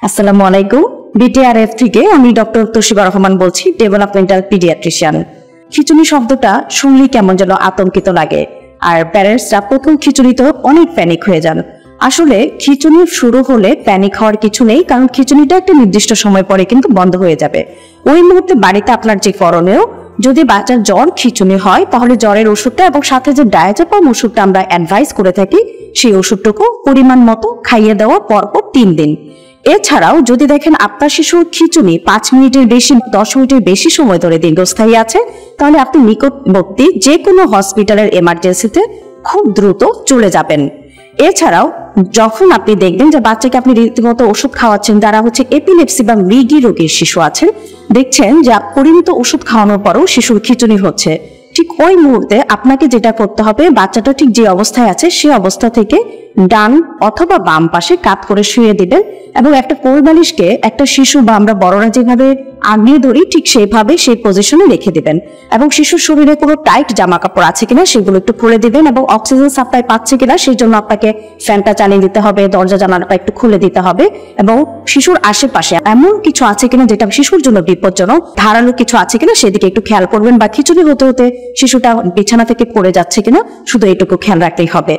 আসসালামু আলাইকুম। বিটিআরএফ থেকে আমি ডক্টর তোশিবা রহমান বলছি, ডেভেলপমেন্টাল পিডিয়াট্রিশিয়ান। খিচুনি শব্দটা শুনলেই কেমন যেন আতঙ্কিত লাগে, আর প্যারেন্টসরা প্রথম খিচুনিতে অনেক প্যানিক হয়ে যান। আসলে খিচুনি শুরু হলে প্যানিক হওয়ার কিছু নেই, কারণ খিচুনিটা একটা নির্দিষ্ট সময় পরে কিন্তু বন্ধ হয়ে যাবে। ওই মুহূর্তে বাড়িতে আপনার যে করণীয়, যদি বাচ্চার জ্বর খিচুনি হয় তাহলে জ্বরের ওষুধটা এবং সাথে যে ডায়াজেপাম ওষুধটা আমরা অ্যাডভাইস করে থাকি সেই ওষুধটুকু পরিমাণ মতো খাইয়ে দেওয়া পরপর 3 দিন। এছাড়াও যদি দেখেন আপনার শিশুর খিচুনি 5 মিনিটের বেশি 10 মিনিটের বেশি সময় ধরে দীর্ঘস্থায়ী আছে, তাহলে আপনি নিকটবর্তী যে কোনো হসপিটালের এমার্জেন্সিতে খুব দ্রুত চলে যাবেন। এছাড়াও যখন আপনি দেখবেন যে বাচ্চাকে আপনি রীতিমতো ওষুধ খাওয়াচ্ছেন, যারা এপিলেপসি বা মৃগী রোগীর শিশু আছেন, দেখছেন যে পরিমিত ওষুধ খাওয়ানোর পরও শিশুর খিচুনি হচ্ছে, ঠিক ওই মুহূর্তে আপনাকে যেটা করতে হবে, বাচ্চাটা ঠিক যে অবস্থায় আছে সেই অবস্থা থেকে ডান অথবা বাম পাশে কাত করে শুয়ে দিবেন এবং একটা কোল বালিশকে একটা শিশু বা আমরা বড়রা যেভাবে আগলিয়ে ধরি ঠিক সেইভাবে সেই পজিশনে রেখে দিবেন এবং শিশুর শরীরে কোনো টাইট জামা কাপড় আছে কিনা সেগুলো একটু খুলে দিবেন এবং অক্সিজেন সাপ্লাই পাচ্ছে কিনা সেই জন্য আপনাকে ফ্যানটা চালিয়ে দিতে হবে, দরজা জানালাটা একটু খুলে দিতে হবে এবং শিশুর আশেপাশে এমন কিছু আছে কিনা যেটা শিশুর জন্য বিপজ্জনক, ধারালো কিছু আছে কিনা সেদিকে একটু খেয়াল করবেন, বা খিচুনি হতে হতে শিশুটা বিছানা থেকে পড়ে যাচ্ছে কিনা শুধু এটুকু খেয়াল রাখতেই হবে।